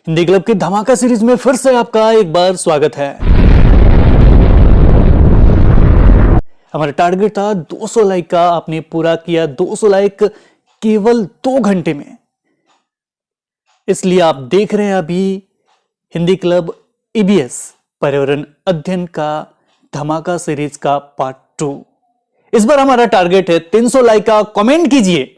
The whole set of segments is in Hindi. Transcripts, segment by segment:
हिंदी क्लब के धमाका सीरीज में फिर से आपका एक बार स्वागत है। हमारा टारगेट था 200 लाइक का, आपने पूरा किया 200 लाइक केवल 2 घंटे में। इसलिए आप देख रहे हैं अभी हिंदी क्लब ईबीएस पर्यावरण अध्ययन का धमाका सीरीज का पार्ट 2। इस बार हमारा टारगेट है 300 लाइक का। कमेंट कीजिए,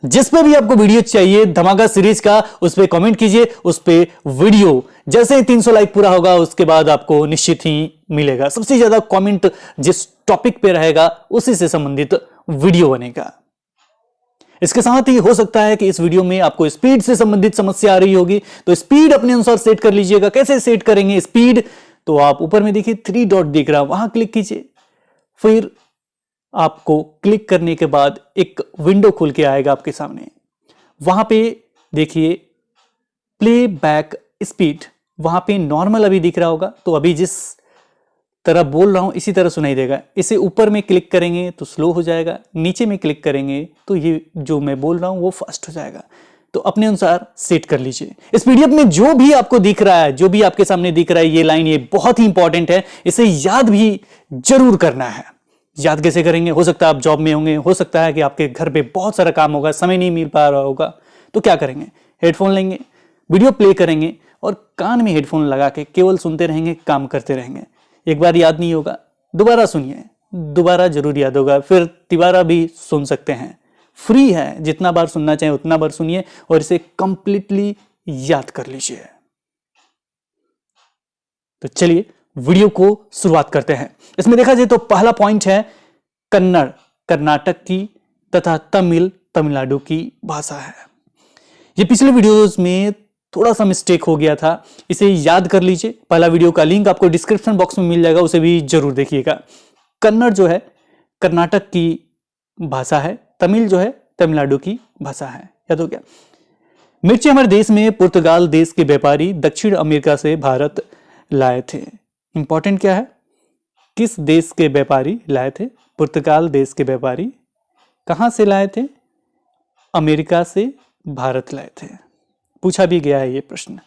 जिस पे भी आपको वीडियो चाहिए धमाका सीरीज का उस पे कमेंट कीजिए, उस पे वीडियो। जैसे ही 300 लाइक पूरा होगा उसके बाद आपको निश्चित ही मिलेगा। सबसे ज्यादा कमेंट जिस टॉपिक पे रहेगा उसी से संबंधित वीडियो बनेगा। इसके साथ ही हो सकता है कि इस वीडियो में आपको स्पीड से संबंधित समस्या आ रही होगी, तो स्पीड अपने अनुसार सेट कर लीजिएगा। कैसे सेट करेंगे स्पीड? तो आप ऊपर में देखिए 3 डॉट दिख रहा है, वहां क्लिक कीजिए। फिर आपको क्लिक करने के बाद एक विंडो खुल के आएगा आपके सामने। वहां पे देखिए प्ले बैक स्पीड, वहां पे नॉर्मल अभी दिख रहा होगा, तो अभी जिस तरह बोल रहा हूं इसी तरह सुनाई देगा। इसे ऊपर में क्लिक करेंगे तो स्लो हो जाएगा, नीचे में क्लिक करेंगे तो ये जो मैं बोल रहा हूं वो फास्ट हो जाएगा। तो अपने अनुसार सेट कर लीजिए। इस पीडीएफ में जो भी आपको दिख रहा है, जो भी आपके सामने दिख रहा है, ये लाइन ये बहुत ही इंपॉर्टेंट है, इसे याद भी जरूर करना है। याद कैसे करेंगे? हो सकता है आप जॉब में होंगे, हो सकता है कि आपके घर पे बहुत सारा काम होगा, समय नहीं मिल पा रहा होगा, तो क्या करेंगे? हेडफोन लेंगे, वीडियो प्ले करेंगे और कान में हेडफोन लगा के केवल सुनते रहेंगे, काम करते रहेंगे। एक बार याद नहीं होगा, दोबारा सुनिए, दोबारा जरूर याद होगा, फिर तिबारा भी सुन सकते हैं। फ्री है, जितना बार सुनना चाहे उतना बार सुनिए और इसे कंप्लीटली याद कर लीजिए। तो चलिए वीडियो को शुरुआत करते हैं। इसमें देखा जाए तो पहला पॉइंट है कन्नड़, कर्नाटक की तथा तमिल, तमिलनाडु की भाषा है। ये पिछले वीडियोस में थोड़ा सा मिस्टेक हो गया था, इसे याद कर लीजिए। पहला वीडियो का लिंक आपको डिस्क्रिप्शन बॉक्स में मिल जाएगा, उसे भी जरूर देखिएगा। कन्नड़ जो है कर्नाटक की भाषा है, तमिल जो है तमिलनाडु की भाषा है। याद हो गया? मिर्ची हमारे देश में पुर्तगाल देश के व्यापारी दक्षिण अमेरिका से भारत लाए थे। इंपॉर्टेंट क्या है? किस देश के व्यापारी लाए थे? पुर्तगाल देश के व्यापारी। कहां से लाए थे? अमेरिका से भारत लाए थे। पूछा भी गया है ये प्रश्न।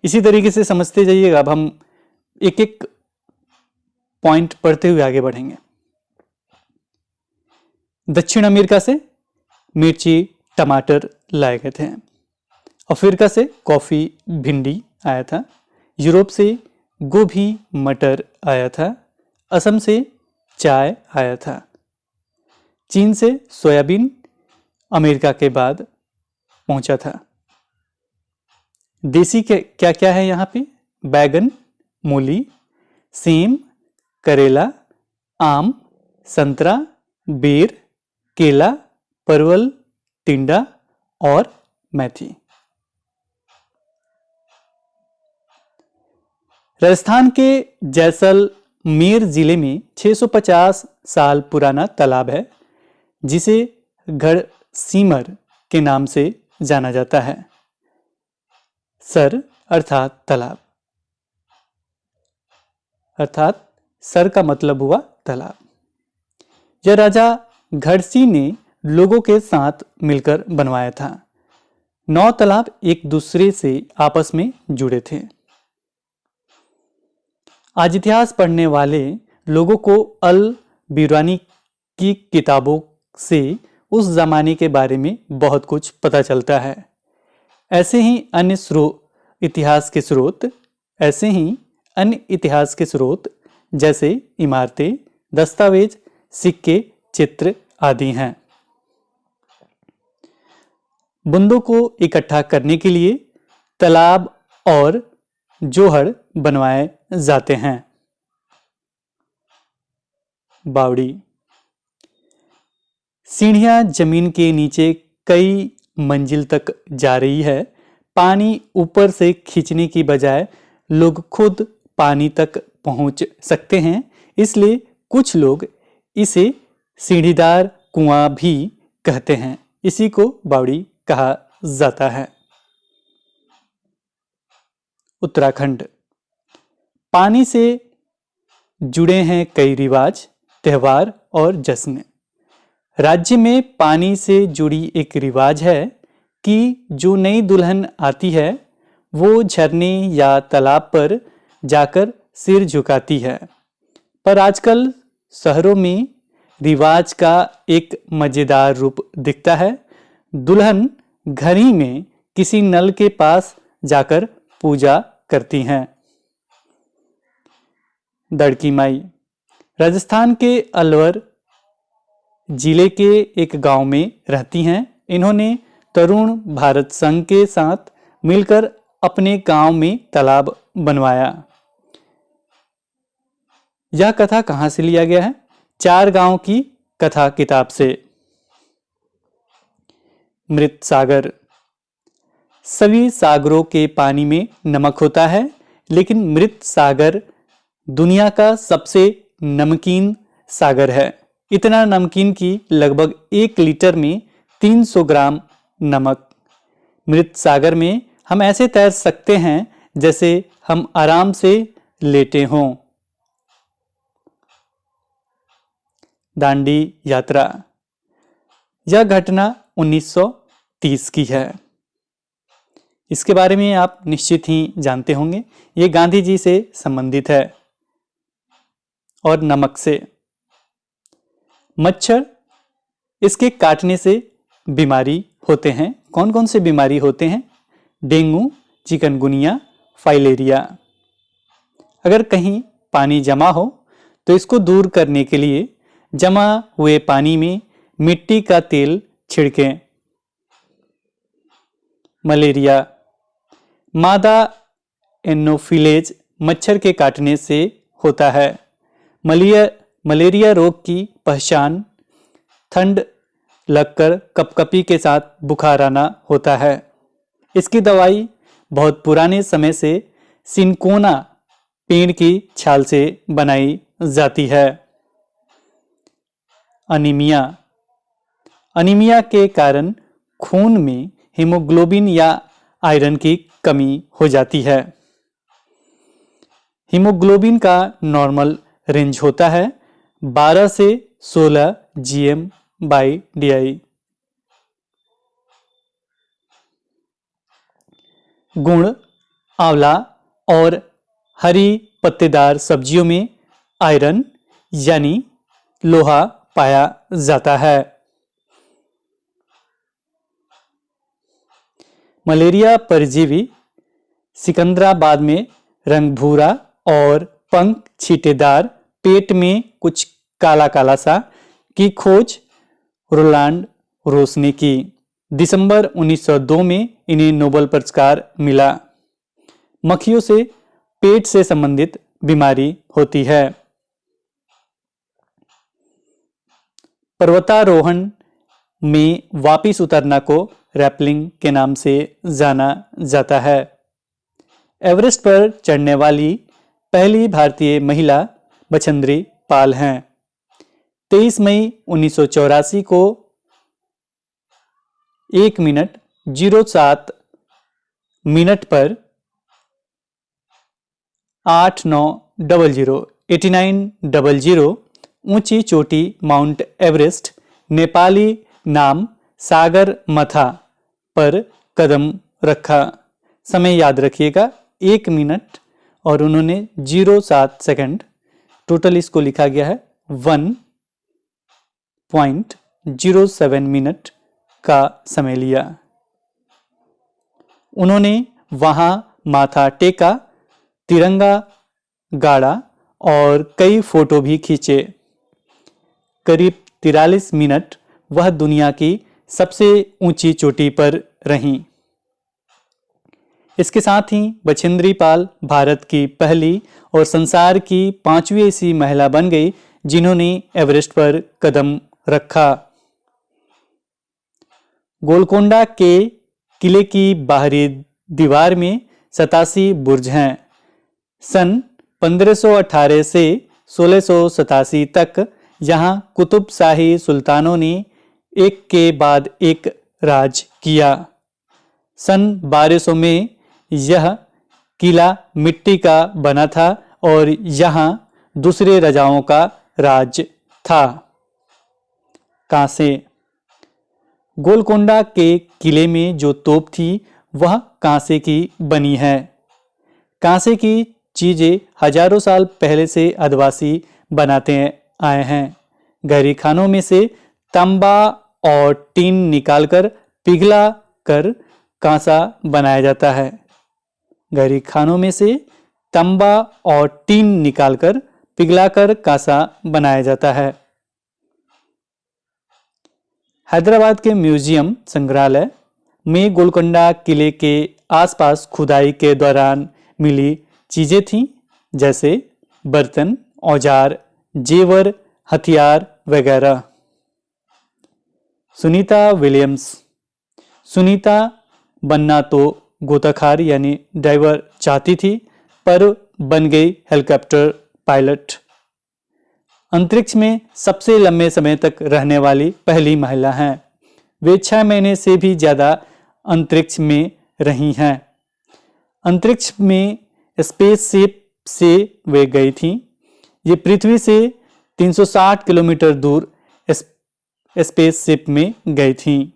इसी तरीके से समझते जाइएगा। अब हम एक एक पॉइंट पढ़ते हुए आगे बढ़ेंगे। दक्षिण अमेरिका से मिर्ची, टमाटर लाए गए थे। अफ्रीका से कॉफी, भिंडी आया था। यूरोप से गोभी, मटर आया था। असम से चाय आया था। चीन से सोयाबीन अमेरिका के बाद पहुंचा था। देसी के क्या क्या है यहाँ पे? बैगन, मूली, सेम, करेला, आम, संतरा, बेर, केला, परवल, टिंडा और मेथी। राजस्थान के जैसलमेर जिले में 650 साल पुराना तालाब है, जिसे गढ़सीमर के नाम से जाना जाता है। सर अर्थात तालाब, अर्थात सर का मतलब हुआ तालाब। यह राजा गढ़सी ने लोगों के साथ मिलकर बनवाया था। 9 तालाब एक दूसरे से आपस में जुड़े थे। आज इतिहास पढ़ने वाले लोगों को अल बिरानी की किताबों से उस जमाने के बारे में बहुत कुछ पता चलता है। ऐसे ही अन्य इतिहास के स्रोत जैसे इमारतें, दस्तावेज, सिक्के, चित्र आदि हैं। बूंदों को इकट्ठा करने के लिए तालाब और जोहड़ बनवाए जाते हैं। बावड़ी, सीढ़ियां जमीन के नीचे कई मंजिल तक जा रही है। पानी ऊपर से खींचने की बजाय लोग खुद पानी तक पहुंच सकते हैं, इसलिए कुछ लोग इसे सीढ़ीदार कुआं भी कहते हैं। इसी को बावड़ी कहा जाता है। उत्तराखंड, पानी से जुड़े हैं कई रिवाज, त्यौहार और जश्न। राज्य में पानी से जुड़ी एक रिवाज है कि जो नई दुल्हन आती है वो झरने या तालाब पर जाकर सिर झुकाती है। पर आजकल शहरों में रिवाज का एक मजेदार रूप दिखता है। दुल्हन घर ही में किसी नल के पास जाकर पूजा करती हैं। दड़की माई राजस्थान के अलवर जिले के एक गांव में रहती हैं। इन्होंने तरुण भारत संघ के साथ मिलकर अपने गांव में तालाब बनवाया। यह कथा कहां से लिया गया है? चार गांव की कथा किताब से। मृत सागर। सभी सागरों के पानी में नमक होता है, लेकिन मृत सागर दुनिया का सबसे नमकीन सागर है। इतना नमकीन कि लगभग 1 लीटर में 300 ग्राम नमक। मृत सागर में हम ऐसे तैर सकते हैं जैसे हम आराम से लेटे हों। दांडी यात्रा। यह घटना 1930 की है। इसके बारे में आप निश्चित ही जानते होंगे। ये गांधी जी से संबंधित है और नमक से। मच्छर, इसके काटने से बीमारी होते हैं। कौन कौन से बीमारी होते हैं? Dengue, chikungunya, filaria. अगर कहीं पानी जमा हो तो इसको दूर करने के लिए जमा हुए पानी में मिट्टी का तेल छिड़कें। मलेरिया। मादा एनोफिलेज मच्छर के काटने से होता है। मलेरिया रोग की पहचान ठंड लगकर कपकपी के साथ बुखार आना होता है। इसकी दवाई बहुत पुराने समय से सिनकोना पेड़ की छाल से बनाई जाती है। अनीमिया। अनीमिया के कारण खून में हीमोग्लोबिन या आयरन की कमी हो जाती है। हीमोग्लोबिन का नॉर्मल रेंज होता है 12 से 16 GM/DI। गुण। आंवला और हरी पत्तेदार सब्जियों में आयरन यानी लोहा पाया जाता है। मलेरिया परजीवी सिकंदराबाद में रंग भूरा और पंख छींटेदार, पेट में कुछ काला काला सा की खोज रोलांड रोस ने की। दिसंबर 1902 में इन्हें नोबेल पुरस्कार मिला। मक्खियों से पेट से संबंधित बीमारी होती है। पर्वतारोहण में वापिस उतरना को रैपलिंग के नाम से जाना जाता है। एवरेस्ट पर चढ़ने वाली पहली भारतीय महिला बछेंद्री पाल हैं। 23 मई 1984 को 1 मिनट 07 मिनट पर 8900 ऊंची चोटी माउंट एवरेस्ट नेपाली नाम सागर मथा पर कदम रखा। समय याद रखिएगा 1 मिनट और उन्होंने 07 सेकंड, टोटल इसको लिखा गया है 1.07 मिनट का समय लिया। उन्होंने वहां माथा टेका, तिरंगा गाड़ा और कई फोटो भी खींचे। करीब 43 मिनट वह दुनिया की सबसे ऊंची चोटी पर रहीं। इसके साथ ही बछेंद्री पाल भारत की पहली और संसार की 5वीं ऐसी महिला बन गई जिन्होंने एवरेस्ट पर कदम रखा। गोलकोंडा के किले की बाहरी दीवार में 87 बुर्ज हैं। सन 1518 से 1687 तक यहाँ कुतुब शाही सुल्तानों ने एक के बाद एक राज किया। सन 1200 में यह किला मिट्टी का बना था और यहाँ दूसरे राजाओं का राज था। कांसे। गोलकोंडा के किले में जो तोप थी वह कांसे की बनी है। कांसे की चीजें हजारों साल पहले से आदिवासी बनाते आए हैं। गहरी खानों में से तांबा और टीन निकालकर पिघला कर कांसा बनाया जाता है। गहरी खानों में से तांबा और टीन निकालकर पिघलाकर कांसा बनाया जाता है। हैदराबाद के म्यूजियम संग्रहालय में गोलकोंडा किले के आसपास खुदाई के दौरान मिली चीजें थीं, जैसे बर्तन, औजार, जेवर, हथियार वगैरह। सुनीता विलियम्स। सुनीता बनना तो गोताखार यानी ड्राइवर चाहती थी, पर बन गई हेलीकॉप्टर पायलट। अंतरिक्ष में सबसे लंबे समय तक रहने वाली पहली महिला हैं। वे 6 महीने से भी ज्यादा अंतरिक्ष में रही हैं। अंतरिक्ष में स्पेसशिप से वे गई थीं। ये पृथ्वी से 360 किलोमीटर दूर स्पेसशिप में गई थीं।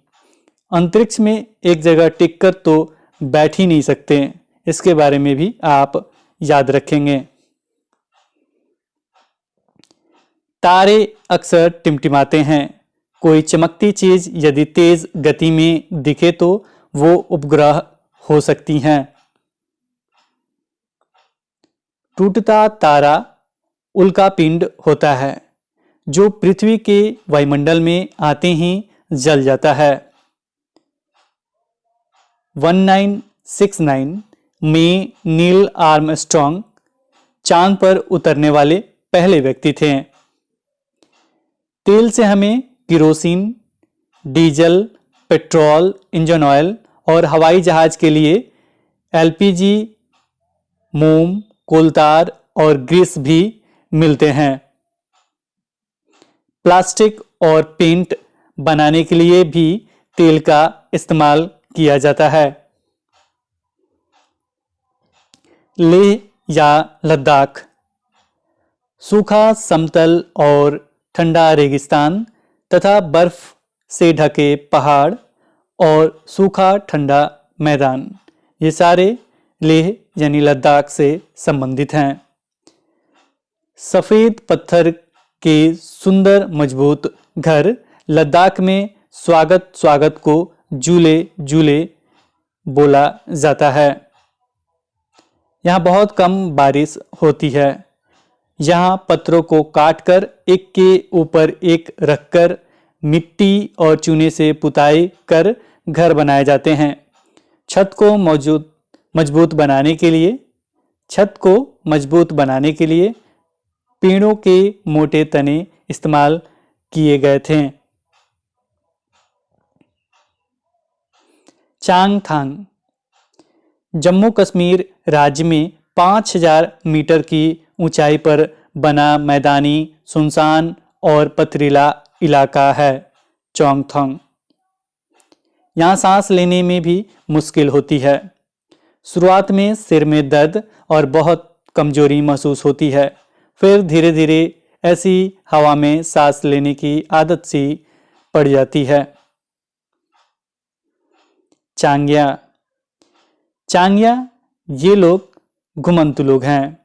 अंतरिक्ष में एक जगह टिककर तो बैठ ही नहीं सकते, इसके बारे में भी आप याद रखेंगे। तारे अक्सर टिमटिमाते हैं। कोई चमकती चीज यदि तेज गति में दिखे तो वो उपग्रह हो सकती हैं। टूटता तारा उल्कापिंड होता है, जो पृथ्वी के वायुमंडल में आते ही जल जाता है। 1969 में नील आर्मस्ट्रॉन्ग चांद पर उतरने वाले पहले व्यक्ति थे। तेल से हमें kerosene, diesel, petrol, engine oil और हवाई जहाज के लिए एलपीजी, मोम, कोलतार और ग्रीस भी मिलते हैं। प्लास्टिक और पेंट बनाने के लिए भी तेल का इस्तेमाल किया जाता है। लेह या लद्दाख सूखा समतल और ठंडा रेगिस्तान तथा बर्फ से ढके पहाड़ और सूखा ठंडा मैदान, ये सारे लेह यानी लद्दाख से संबंधित हैं। सफेद पत्थर के सुंदर मजबूत घर लद्दाख में स्वागत को झूले झूले बोला जाता है। यहाँ बहुत कम बारिश होती है। यहाँ पत्थरों को काटकर एक के ऊपर एक रखकर मिट्टी और चूने से पुताई कर घर बनाए जाते हैं। छत को मजबूत बनाने के लिए पेड़ों के मोटे तने इस्तेमाल किए गए थे। चांगथांग जम्मू कश्मीर राज्य में 5000 मीटर की ऊंचाई पर बना मैदानी, सुनसान और पथरीला इलाका है चांगथांग। यहाँ सांस लेने में भी मुश्किल होती है। शुरुआत में सिर में दर्द और बहुत कमजोरी महसूस होती है, फिर धीरे धीरे ऐसी हवा में सांस लेने की आदत सी पड़ जाती है। चांग्या ये लोग घुमंतु लोग हैं,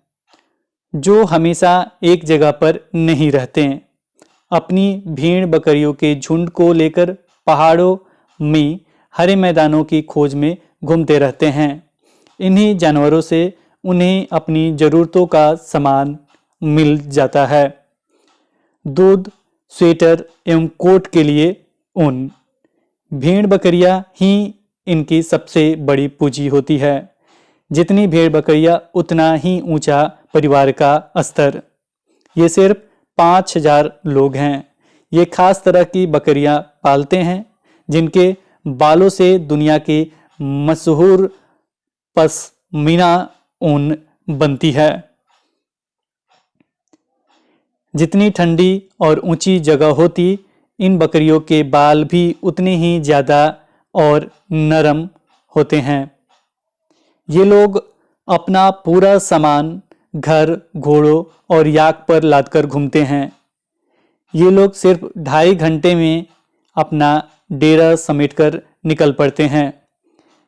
जो हमेशा एक जगह पर नहीं रहते। अपनी भेड़ बकरियों के झुंड को लेकर पहाड़ों में हरे मैदानों की खोज में घूमते रहते हैं। इन्हीं जानवरों से उन्हें अपनी जरूरतों का सामान मिल जाता है। दूध, स्वेटर एवं कोट के लिए ऊन। भेड़ बकरियां ही इनकी सबसे बड़ी पूंजी होती है। जितनी भेड़ बकरियां उतना ही ऊंचा परिवार का स्तर। ये सिर्फ 5000 लोग हैं। ये खास तरह की बकरियां पालते हैं, जिनके बालों से दुनिया की मशहूर पश्मीना ऊन बनती है। जितनी ठंडी और ऊंची जगह होती, इन बकरियों के बाल भी उतने ही ज्यादा और नरम होते हैं। ये लोग अपना पूरा सामान घर, घोड़ों और याक पर लादकर घूमते हैं। ये लोग सिर्फ 2.5 घंटे में अपना डेरा समेटकर निकल पड़ते हैं।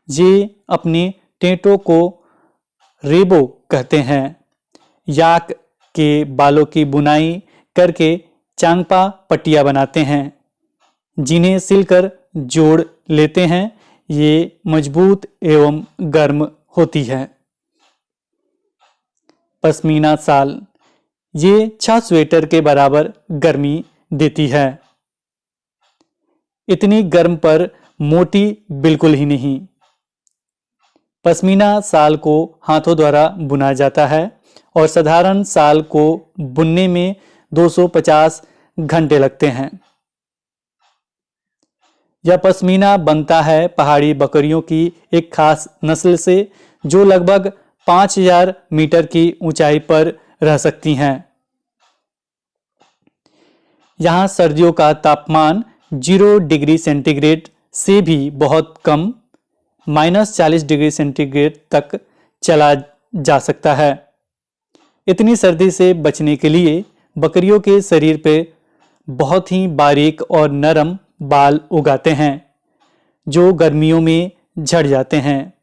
ये अपने टेंटों को रेबो कहते हैं। याक के बालों की बुनाई करके चांगपा पट्टियां बनाते हैं, जिन्हें सिलकर जोड़ लेते हैं। ये मजबूत एवं गर्म होती है। पश्मीना शाल ये 6 स्वेटर के बराबर गर्मी देती है। इतनी गर्म पर मोटी बिल्कुल ही नहीं। पश्मीना शाल को हाथों द्वारा बुना जाता है और साधारण शाल को बुनने में 250 घंटे लगते हैं। यह पश्मीना बनता है पहाड़ी बकरियों की एक खास नस्ल से, जो लगभग 5000 मीटर की ऊंचाई पर रह सकती हैं। यहाँ सर्दियों का तापमान 0 डिग्री सेंटीग्रेड से भी बहुत कम -40 डिग्री सेंटीग्रेड तक चला जा सकता है। इतनी सर्दी से बचने के लिए बकरियों के शरीर पे बहुत ही बारीक और नरम बाल उगाते हैं, जो गर्मियों में झड़ जाते हैं।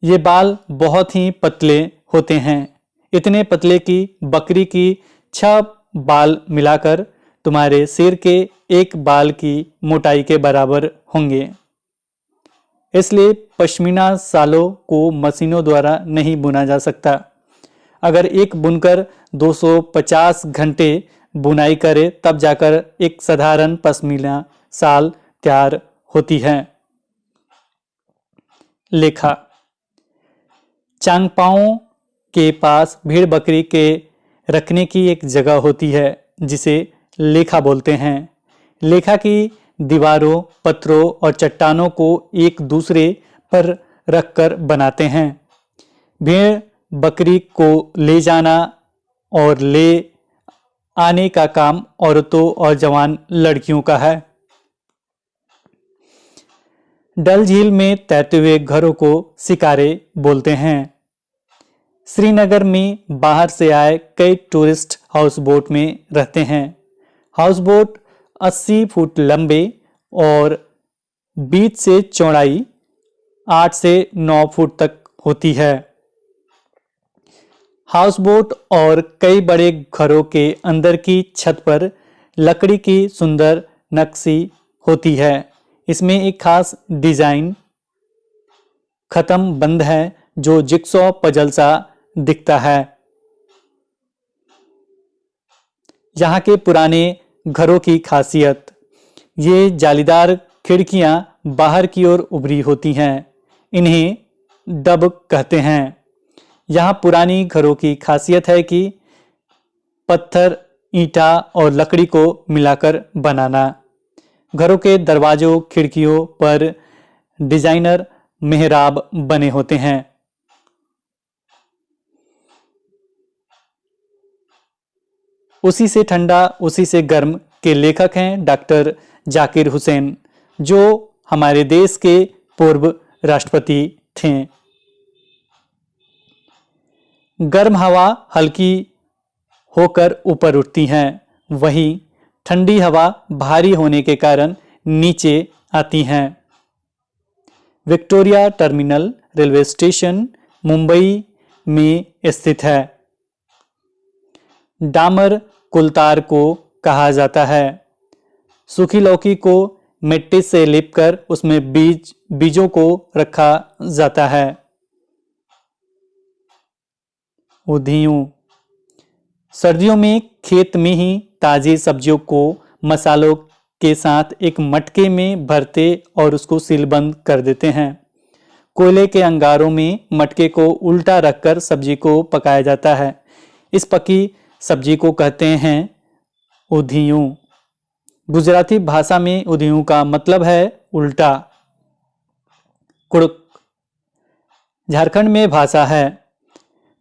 ये बाल बहुत ही पतले होते हैं, इतने पतले कि बकरी की 6 बाल मिलाकर तुम्हारे सिर के एक बाल की मोटाई के बराबर होंगे। इसलिए पश्मीना शालों को मशीनों द्वारा नहीं बुना जा सकता। अगर एक बुनकर 250 घंटे बुनाई करे तब जाकर एक साधारण पश्मीना शाल तैयार होती है। लेखा चांगपाओं के पास भेड़ बकरी के रखने की एक जगह होती है, जिसे लेखा बोलते हैं। लेखा की दीवारों, पत्थरों और चट्टानों को एक दूसरे पर रखकर बनाते हैं। भेड़ बकरी को ले जाना और ले आने का काम औरतों और जवान लड़कियों का है। डल झील में तैरते हुए घरों को शिकारे बोलते हैं। श्रीनगर में बाहर से आए कई टूरिस्ट हाउस बोट में रहते हैं। हाउस बोट 80 फुट लंबे और बीच से चौड़ाई 8 से 9 फुट तक होती है। हाउस बोट और कई बड़े घरों के अंदर की छत पर लकड़ी की सुंदर नक्शी होती है। इसमें एक खास डिजाइन खत्म बंद है, जो जिक्सॉ पजल सा दिखता है। यहाँ के पुराने घरों की खासियत, ये जालीदार खिड़कियां बाहर की ओर उभरी होती हैं। इन्हें डब कहते हैं। यहाँ पुरानी घरों की खासियत है कि पत्थर, ईंटा और लकड़ी को मिलाकर बनाना। घरों के दरवाजों, खिड़कियों पर डिजाइनर मेहराब बने होते हैं। उसी से ठंडा, उसी से गर्म के लेखक हैं डॉक्टर जाकिर हुसैन, जो हमारे देश के पूर्व राष्ट्रपति थे। गर्म हवा हल्की होकर ऊपर उठती हैं, वहीं ठंडी हवा भारी होने के कारण नीचे आती हैं। Victoria terminal railway station Mumbai में स्थित है। डामर कुलतार को कहा जाता है। सूखी लौकी को मिट्टी से लिपकर उसमें बीजों को रखा जाता है। उधियूं सर्दियों में खेत में ही ताजी सब्जियों को मसालों के साथ एक मटके में भरते और उसको सीलबंद कर देते हैं। कोयले के अंगारों में मटके को उल्टा रखकर सब्जी को पकाया जाता है। इस पकी सब्जी को कहते हैं उधियूं। गुजराती भाषा में उधियूं का मतलब है उल्टा। कुड़ुक झारखंड में भाषा है।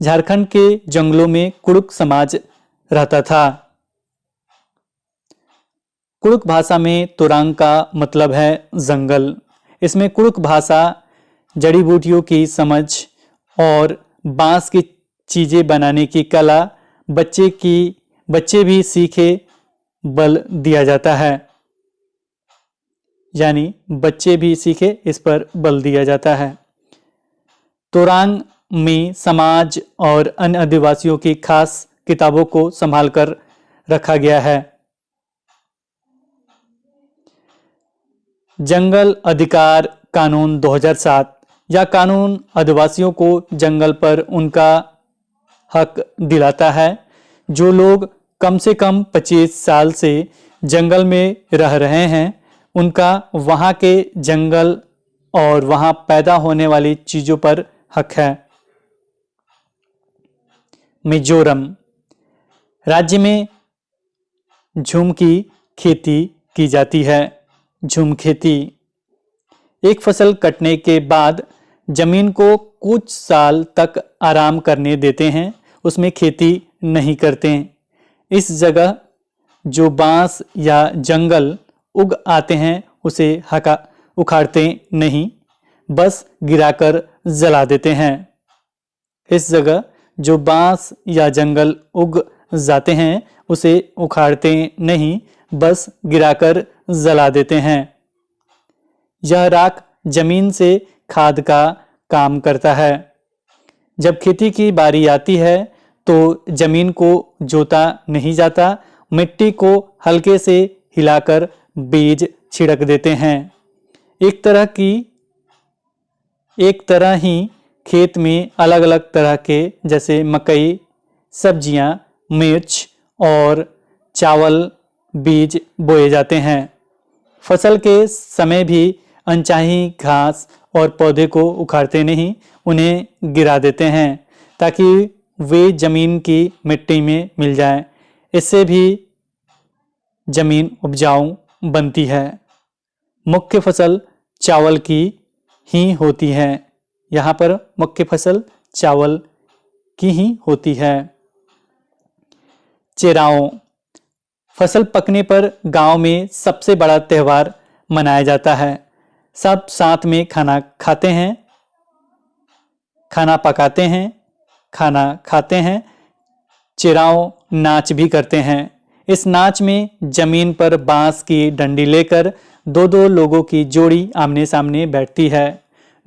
झारखंड के जंगलों में कुड़ुक समाज रहता था। कुड़ुक भाषा में तुरंग का मतलब है जंगल। इसमें कुड़ुक भाषा जड़ी बूटियों की समझ और बांस की चीजें बनाने की कला बच्चे भी सीखे बल दिया जाता है। यानी बच्चे भी सीखे, इस पर बल दिया जाता है। तोरांग में समाज और अन्य आदिवासियों की खास किताबों को संभाल कर रखा गया है। जंगल अधिकार कानून 2007 यह कानून आदिवासियों को जंगल पर उनका हक दिलाता है। जो लोग कम से कम 25 साल से जंगल में रह रहे हैं उनका वहां के जंगल और वहां पैदा होने वाली चीजों पर हक है। मिजोरम राज्य में झूम की खेती की जाती है। झूम खेती एक फसल कटने के बाद जमीन को कुछ साल तक आराम करने देते हैं, उसमें खेती नहीं करते। इस जगह जो बांस या जंगल उग आते हैं उसे उखाड़ते नहीं, बस गिराकर जला देते हैं। इस जगह जो बांस या जंगल उग जाते हैं उसे उखाड़ते नहीं, बस गिराकर जला देते हैं। यह राख जमीन से खाद का काम करता है। जब खेती की बारी आती है तो जमीन को जोता नहीं जाता, मिट्टी को हल्के से हिलाकर बीज छिड़क देते हैं। एक तरह ही खेत में अलग अलग तरह के जैसे मकई, सब्जियां, मिर्च और चावल बीज बोए जाते हैं। फसल के समय भी अनचाही घास और पौधे को उखाड़ते नहीं, उन्हें गिरा देते हैं ताकि वे जमीन की मिट्टी में मिल जाएं। इससे भी जमीन उपजाऊ बनती है। मुख्य फसल चावल की ही होती है। यहाँ पर मुख्य फसल चावल की ही होती है। चेराओ फसल पकने पर गांव में सबसे बड़ा त्योहार मनाया जाता है। सब साथ में खाना खाते हैं, खाना पकाते हैं, खाना खाते हैं। चेराओ नाच भी करते हैं। इस नाच में जमीन पर बांस की डंडी लेकर दो दो लोगों की जोड़ी आमने सामने बैठती है।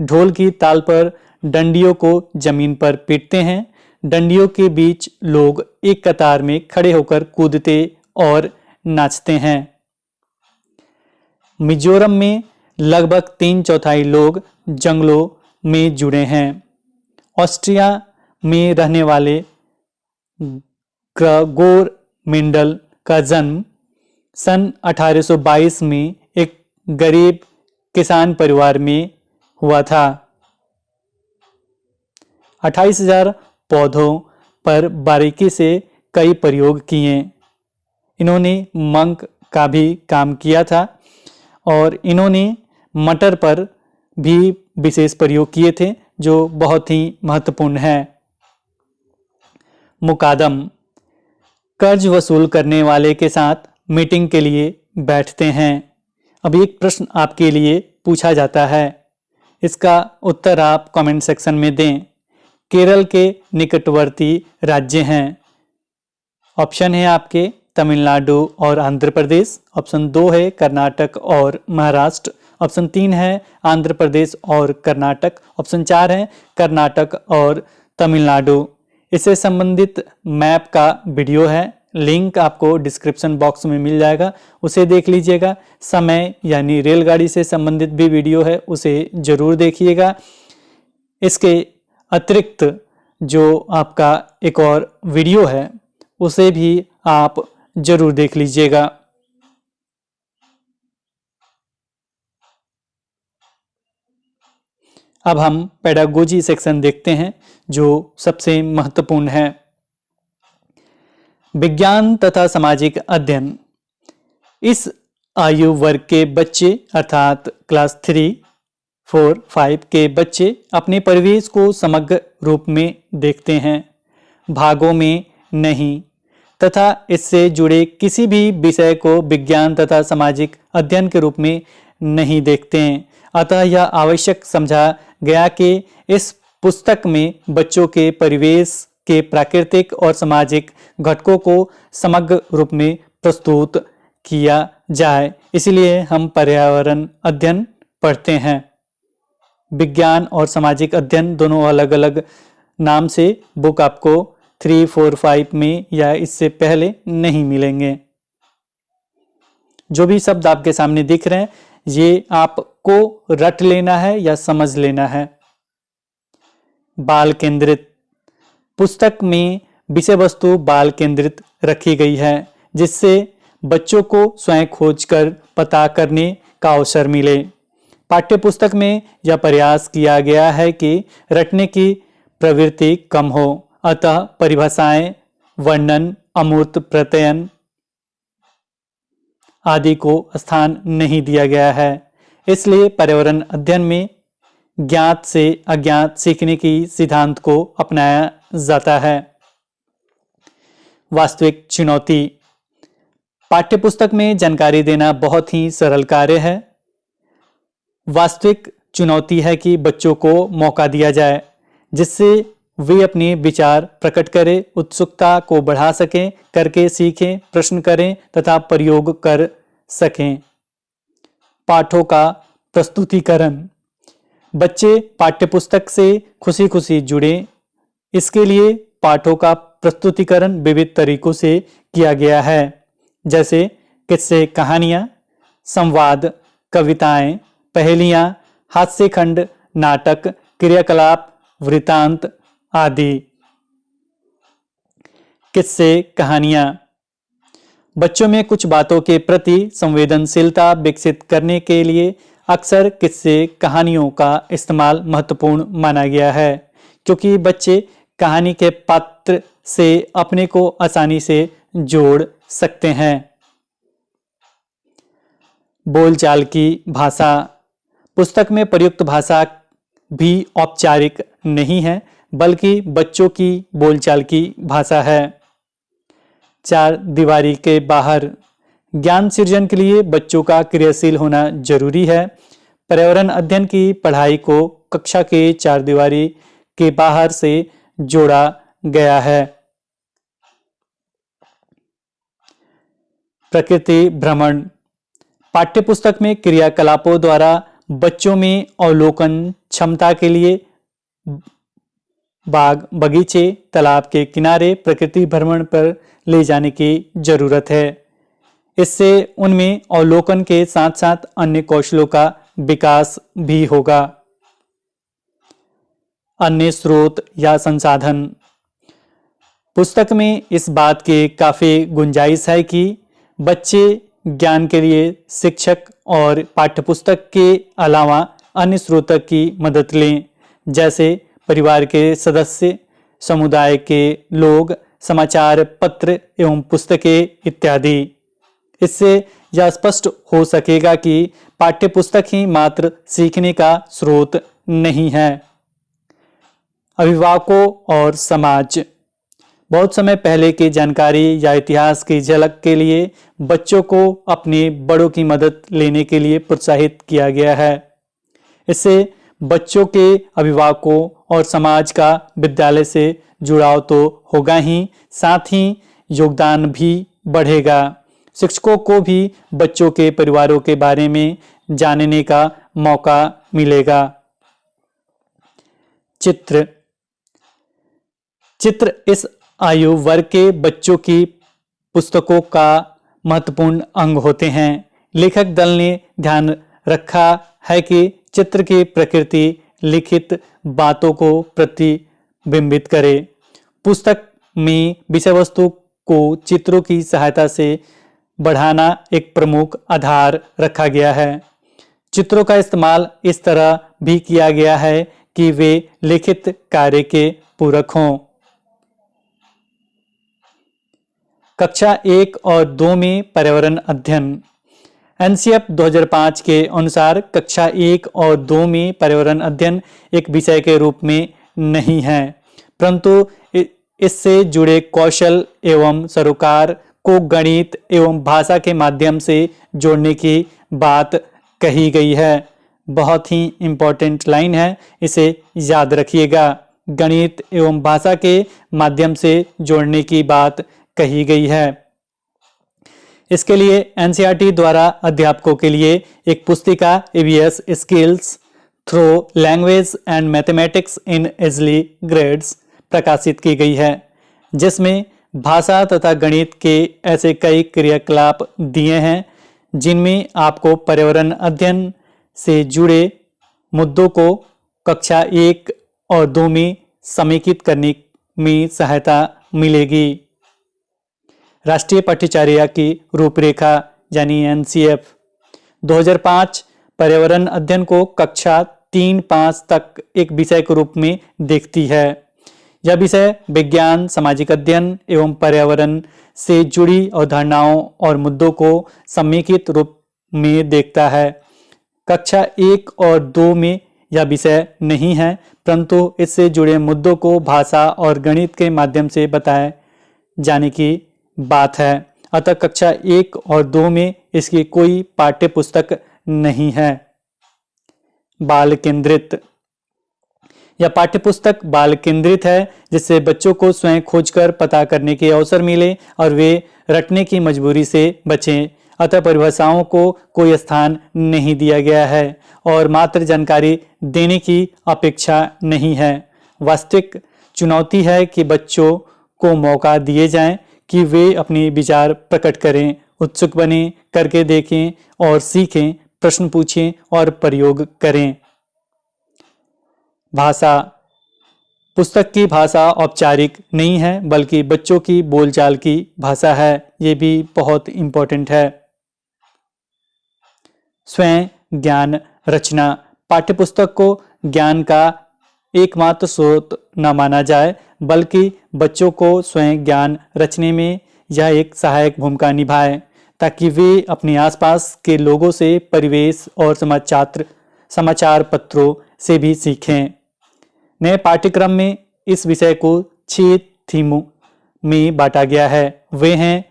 ढोल की ताल पर डंडियों को जमीन पर पीटते हैं। डंडियों के बीच लोग एक कतार में खड़े होकर कूदते और नाचते हैं। मिजोरम में लगभग 3/4 लोग जंगलों में जुड़े हैं। ऑस्ट्रिया में रहने वाले ग्रेगोर मेंडल का जन्म सन 1822 में एक गरीब किसान परिवार में हुआ था। 28,000 पौधों पर बारीकी से कई प्रयोग किए। इन्होंने मंक का भी काम किया था और इन्होंने मटर पर भी विशेष प्रयोग किए थे जो बहुत ही महत्वपूर्ण है। मुकादम कर्ज वसूल करने वाले के साथ मीटिंग के लिए बैठते हैं। अब एक प्रश्न आपके लिए पूछा जाता है, इसका उत्तर आप कमेंट सेक्शन में दें। केरल के निकटवर्ती राज्य हैं। ऑप्शन है आपके तमिलनाडु और आंध्र प्रदेश। ऑप्शन 2 है कर्नाटक और महाराष्ट्र। ऑप्शन 3 है आंध्र प्रदेश और कर्नाटक। ऑप्शन 4 है कर्नाटक और तमिलनाडु। इससे संबंधित मैप का वीडियो है, लिंक आपको डिस्क्रिप्शन बॉक्स में मिल जाएगा, उसे देख लीजिएगा। समय यानी रेलगाड़ी से संबंधित भी वीडियो है, उसे जरूर देखिएगा। इसके अतिरिक्त जो आपका एक और वीडियो है उसे भी आप जरूर देख लीजिएगा। अब हम पेडागोजी सेक्शन देखते हैं जो सबसे महत्वपूर्ण है। विज्ञान तथा सामाजिक अध्ययन। इस आयु वर्ग के बच्चे अर्थात क्लास 3, 4, 5 के बच्चे अपने परिवेश को समग्र रूप में देखते हैं, भागों में नहीं, तथा इससे जुड़े किसी भी विषय को विज्ञान तथा सामाजिक अध्ययन के रूप में नहीं देखते हैं। अतः यह आवश्यक समझा गया कि इस पुस्तक में बच्चों के परिवेश के प्राकृतिक और सामाजिक घटकों को समग्र रूप में प्रस्तुत किया जाए। इसलिए हम पर्यावरण अध्ययन पढ़ते हैं। विज्ञान और सामाजिक अध्ययन दोनों अलग अलग नाम से बुक आपको 3, 4, 5 में या इससे पहले नहीं मिलेंगे। जो भी शब्द आपके सामने दिख रहे हैं ये आपको रट लेना है या समझ लेना है। बाल केंद्रित, पुस्तक में विषय वस्तु बाल केंद्रित रखी गई है जिससे बच्चों को स्वयं खोजकर पता करने का अवसर मिले। पाठ्य पुस्तक में यह प्रयास किया गया है कि रटने की प्रवृत्ति कम हो, अतः परिभाषाएं, वर्णन, अमूर्त प्रत्ययन आदि को स्थान नहीं दिया गया है। इसलिए पर्यावरण अध्ययन में ज्ञात से अज्ञात सीखने की सिद्धांत को अपनाया जाता है। वास्तविक चुनौती, पाठ्यपुस्तक में जानकारी देना बहुत ही सरल कार्य है। वास्तविक चुनौती है कि बच्चों को मौका दिया जाए जिससे वे अपने विचार प्रकट करें, उत्सुकता को बढ़ा सकें, करके सीखें, प्रश्न करें तथा प्रयोग कर सकें। पाठों का प्रस्तुतिकरण, बच्चे पाठ्यपुस्तक से खुशी खुशी जुड़े, इसके लिए पाठों का प्रस्तुतिकरण विविध तरीकों से किया गया है, जैसे किस्से, कहानियां, संवाद, कविताएं, पहेलियां, हास्यखंड, नाटक, क्रियाकलाप, वृत्तांत आदि। किस्से, कहानियां, बच्चों में कुछ बातों के प्रति संवेदनशीलता विकसित करने के लिए अक्सर किस्से कहानियों का इस्तेमाल महत्वपूर्ण माना गया है क्योंकि बच्चे कहानी के पात्र से अपने को आसानी से जोड़ सकते हैं। बोलचाल की भाषा, पुस्तक में प्रयुक्त भाषा भी औपचारिक नहीं है बल्कि बच्चों की बोलचाल की भाषा है। चार दीवारी के बाहर, ज्ञान सृजन के लिए बच्चों का क्रियाशील होना जरूरी है। पर्यावरण अध्ययन की पढ़ाई को कक्षा के चार दीवारी के बाहर से जोड़ा गया है। प्रकृति भ्रमण, पाठ्यपुस्तक में क्रियाकलापों द्वारा बच्चों में अवलोकन क्षमता के लिए बाग, बगीचे, तालाब के किनारे प्रकृति भ्रमण पर ले जाने की जरूरत है। इससे उनमें अवलोकन के साथ साथ अन्य कौशलों का विकास भी होगा। अन्य स्रोत या संसाधन, पुस्तक में इस बात की काफी गुंजाइश है कि बच्चे ज्ञान के लिए शिक्षक और पाठ्यपुस्तक के अलावा अन्य स्रोतों की मदद लें, जैसे परिवार के सदस्य, समुदाय के लोग, समाचार पत्र एवं पुस्तकें इत्यादि। इससे यह स्पष्ट हो सकेगा कि पाठ्यपुस्तक ही मात्र सीखने का स्रोत नहीं है। अभिभावकों और समाज, बहुत समय पहले की जानकारी या इतिहास की झलक के लिए बच्चों को अपने बड़ों की मदद लेने के लिए प्रोत्साहित किया गया है। इससे बच्चों के अभिभावकों और समाज का विद्यालय से जुड़ाव तो होगा ही, साथ ही योगदान भी बढ़ेगा। शिक्षकों को भी बच्चों के परिवारों के बारे में जानने का मौका मिलेगा। चित्र इस आयु वर्ग के बच्चों की पुस्तकों का महत्वपूर्ण अंग होते हैं। लेखक दल ने ध्यान रखा है कि चित्र की प्रकृति लिखित बातों को प्रतिबिंबित करे। पुस्तक में विषय वस्तु को चित्रों की सहायता से बढ़ाना एक प्रमुख आधार रखा गया है। चित्रों का इस्तेमाल इस तरह भी किया गया है कि वे लिखित कार्य के पूरक हों। कक्षा 1 और 2 में पर्यावरण अध्ययन, एनसीएफ 2005 के अनुसार कक्षा 1 और 2 में पर्यावरण अध्ययन एक विषय के रूप में नहीं है, परंतु इससे जुड़े कौशल एवं सरोकार को गणित एवं भाषा के माध्यम से जोड़ने की बात कही गई है। बहुत ही इंपॉर्टेंट लाइन है, इसे याद रखिएगा। गणित एवं भाषा के माध्यम से जोड़ने की बात कही गई है। इसके लिए एनसीईआरटी द्वारा अध्यापकों के लिए एक पुस्तिका EVS skills through language and mathematics in early grades प्रकाशित की गई है, जिसमें भाषा तथा गणित के ऐसे कई क्रियाकलाप दिए हैं जिनमें आपको पर्यावरण अध्ययन से जुड़े मुद्दों को कक्षा 1 और 2 में समेकित करने में सहायता मिलेगी। राष्ट्रीय पाठ्यचर्या की रूपरेखा यानी एनसीएफ 2005 पर्यावरण अध्ययन को कक्षा 3-5 तक एक विषय के रूप में देखती है। यह विषय विज्ञान, सामाजिक अध्ययन एवं पर्यावरण से जुड़ी अवधारणाओं और मुद्दों को समेकित रूप में देखता है। कक्षा 1 और 2 में यह विषय नहीं है, परंतु इससे जुड़े मुद्दों को भाषा और गणित के माध्यम से बताए जाने की बात है। अतः कक्षा 1 और 2 में इसकी कोई पाठ्य पुस्तक नहीं है। बाल केंद्रित, यह पाठ्य पुस्तक बाल केंद्रित है, जिससे बच्चों को स्वयं खोजकर पता करने के अवसर मिले और वे रटने की मजबूरी से बचें। अतः परिभाषाओं को कोई स्थान नहीं दिया गया है और मात्र जानकारी देने की अपेक्षा नहीं है। वास्तविक चुनौती है कि बच्चों को मौका दिए जाएं कि वे अपने विचार प्रकट करें, उत्सुक बने, करके देखें और सीखें, प्रश्न पूछें और प्रयोग करें। भाषा, पुस्तक की भाषा औपचारिक नहीं है बल्कि बच्चों की बोलचाल की भाषा है। ये भी बहुत इंपॉर्टेंट है। स्वयं ज्ञान रचना, पाठ्यपुस्तक को ज्ञान का एकमात्र स्रोत न माना जाए बल्कि बच्चों को स्वयं ज्ञान रचने में यह एक सहायक भूमिका निभाए, ताकि वे अपने आसपास के लोगों से, परिवेश और समाचार पत्रों से भी सीखें। नए पाठ्यक्रम में इस विषय को 6 थीमों में बांटा गया है। वे हैं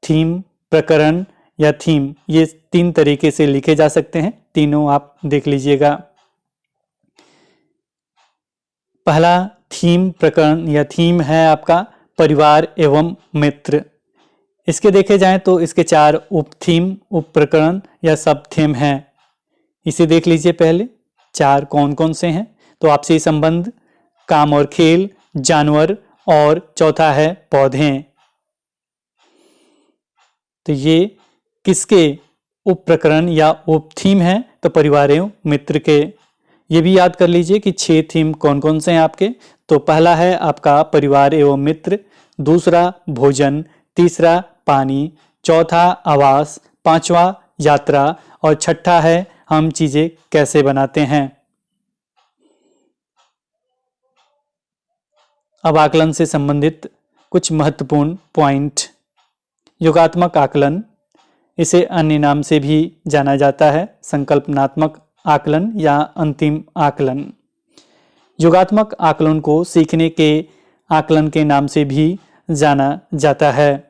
थीम, प्रकरण या थीम। ये 3 तरीके से लिखे जा सकते हैं, तीनों आप देख लीजिएगा। पहला थीम, प्रकरण या थीम है आपका परिवार एवं मित्र। इसके देखे जाएं तो इसके 4 उप थीम, उप प्रकरण या सब थीम हैं। इसे देख लीजिए पहले 4 कौन कौन से हैं। तो आपसी संबंध, काम और खेल, जानवर और चौथा है पौधे। तो ये किसके उप प्रकरण या उप थीम है? तो परिवार एवं मित्र के। ये भी याद कर लीजिए कि 6 थीम कौन कौन से हैं आपके। तो पहला है आपका परिवार एवं मित्र, दूसरा भोजन, तीसरा पानी, चौथा आवास, पांचवा यात्रा और छठा है हम चीजें कैसे बनाते हैं। अब आकलन से संबंधित कुछ महत्वपूर्ण पॉइंट। योगात्मक आकलन, इसे अन्य नाम से भी जाना जाता है, संकल्पनात्मक आकलन या अंतिम आकलन। योगात्मक आकलन को सीखने के आकलन के नाम से भी जाना जाता है।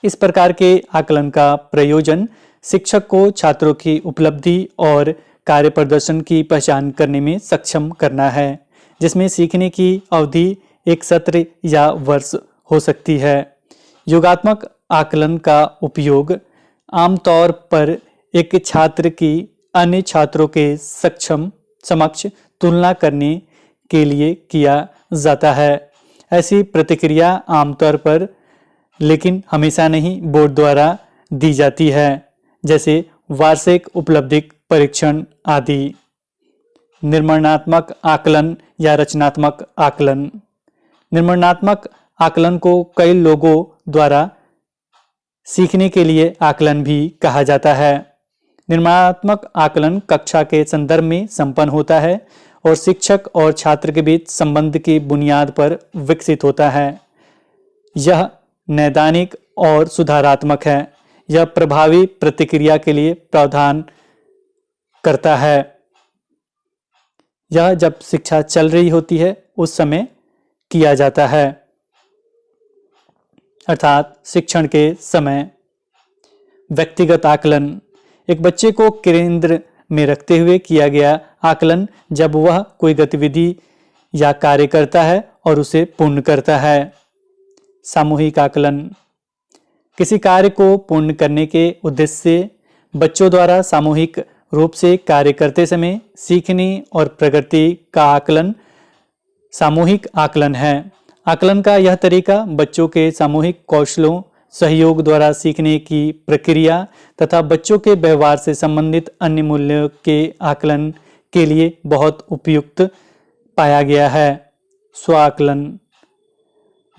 इस प्रकार के आकलन का प्रयोजन शिक्षक को छात्रों की उपलब्धि और कार्य प्रदर्शन की पहचान करने में सक्षम करना है, जिसमें सीखने की अवधि एक सत्र या वर्ष हो सकती है। योगात्मक आकलन का उपयोग आमतौर पर एक छात्र की अन्य छात्रों के समक्ष तुलना करने के लिए किया जाता है। ऐसी प्रतिक्रिया आमतौर पर, लेकिन हमेशा नहीं, बोर्ड द्वारा दी जाती है, जैसे वार्षिक उपलब्धि परीक्षण आदि। निर्माणात्मक आकलन या रचनात्मक आकलन। निर्माणात्मक आकलन को कई लोगों द्वारा सीखने के लिए आकलन भी कहा जाता है। निर्माणात्मक आकलन कक्षा के संदर्भ में संपन्न होता है और शिक्षक और छात्र के बीच संबंध की बुनियाद पर विकसित होता है। यह नैदानिक और सुधारात्मक है। यह प्रभावी प्रतिक्रिया के लिए प्रावधान करता है। यह जब शिक्षा चल रही होती है उस समय किया जाता है, अर्थात शिक्षण के समय। व्यक्तिगत आकलन, एक बच्चे को केंद्र में रखते हुए किया गया आकलन जब वह कोई गतिविधि या कार्य करता है और उसे पूर्ण करता है। सामूहिक आकलन, किसी कार्य को पूर्ण करने के उद्देश्य से बच्चों द्वारा सामूहिक रूप से कार्य करते समय सीखने और प्रगति का आकलन सामूहिक आकलन है। आकलन का यह तरीका बच्चों के सामूहिक कौशलों, सहयोग द्वारा सीखने की प्रक्रिया तथा बच्चों के व्यवहार से संबंधित अन्य मूल्यों के आकलन के लिए बहुत उपयुक्त पाया गया है। स्व आकलन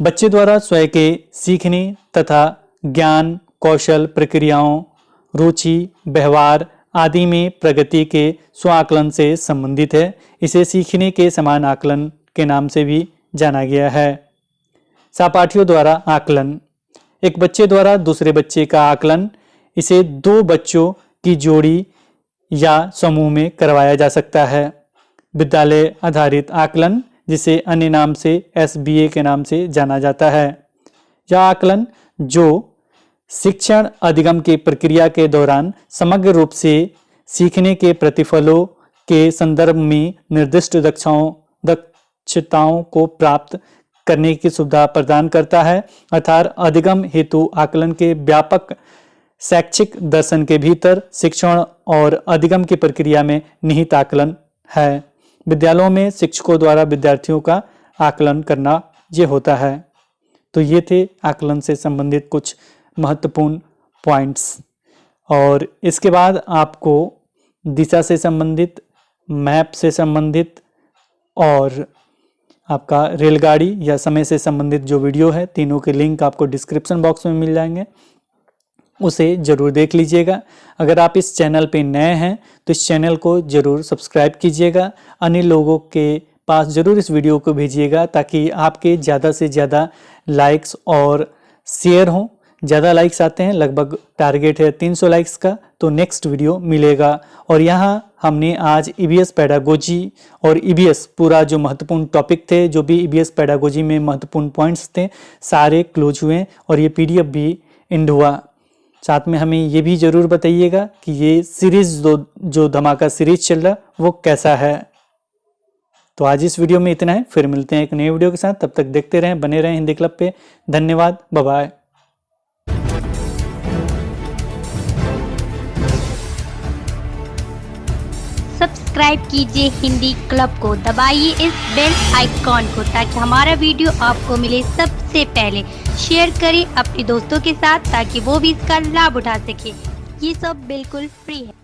बच्चे द्वारा स्वयं के सीखने तथा ज्ञान, कौशल, प्रक्रियाओं, रुचि, व्यवहार आदि में प्रगति के स्व आकलन से संबंधित है। इसे सीखने के समान आकलन के नाम से भी जाना गया है। सहपाठियों द्वारा आकलन एक बच्चे द्वारा दूसरे बच्चे का आकलन, इसे दो बच्चों की जोड़ी या समूह में करवाया जा सकता है। विद्यालय आधारित आकलन, जिसे अन्य नाम से SBA के नाम से जाना जाता है। यह आकलन जो शिक्षण अधिगम की प्रक्रिया के दौरान समग्र रूप से सीखने के प्रतिफलों के संदर्भ में निर्दिष्ट दक्षताओं को प्राप्त करने की सुविधा प्रदान करता है, अर्थात अधिगम हेतु आकलन के व्यापक शैक्षिक दर्शन के भीतर शिक्षण और अधिगम की प्रक्रिया में निहित आकलन है। विद्यालयों में शिक्षकों द्वारा विद्यार्थियों का आकलन करना ये होता है। तो ये थे आकलन से संबंधित कुछ महत्वपूर्ण पॉइंट्स। और इसके बाद आपको दिशा से संबंधित, मैप से संबंधित और आपका रेलगाड़ी या समय से संबंधित जो वीडियो है, तीनों के लिंक आपको डिस्क्रिप्शन बॉक्स में मिल जाएंगे, उसे जरूर देख लीजिएगा। अगर आप इस चैनल पे नए हैं तो इस चैनल को जरूर सब्सक्राइब कीजिएगा। अन्य लोगों के पास जरूर इस वीडियो को भेजिएगा ताकि आपके ज़्यादा से ज़्यादा लाइक्स और शेयर हों। ज़्यादा लाइक्स आते हैं, लगभग टारगेट है 300 लाइक्स का, तो नेक्स्ट वीडियो मिलेगा। और यहाँ हमने आज EVS पेडागोजी और EVS पूरा जो महत्वपूर्ण टॉपिक थे, जो भी EVS पेडागोजी में महत्वपूर्ण पॉइंट्स थे, सारे क्लोज हुए और ये PDF भी एंड हुआ। साथ में हमें ये भी जरूर बताइएगा कि ये सीरीज जो धमाका सीरीज चल रहा वो कैसा है। तो आज इस वीडियो में इतना है, फिर मिलते हैं एक नए वीडियो के साथ। तब तक देखते रहें, बने रहें हिंदी क्लब पे। धन्यवाद, बाय बाय। सब्सक्राइब कीजिए हिंदी क्लब को, दबाइए इस बेल आइकॉन को ताकि हमारा वीडियो आपको मिले सबसे पहले। शेयर करें अपने दोस्तों के साथ ताकि वो भी इसका लाभ उठा सके। ये सब बिल्कुल फ्री है।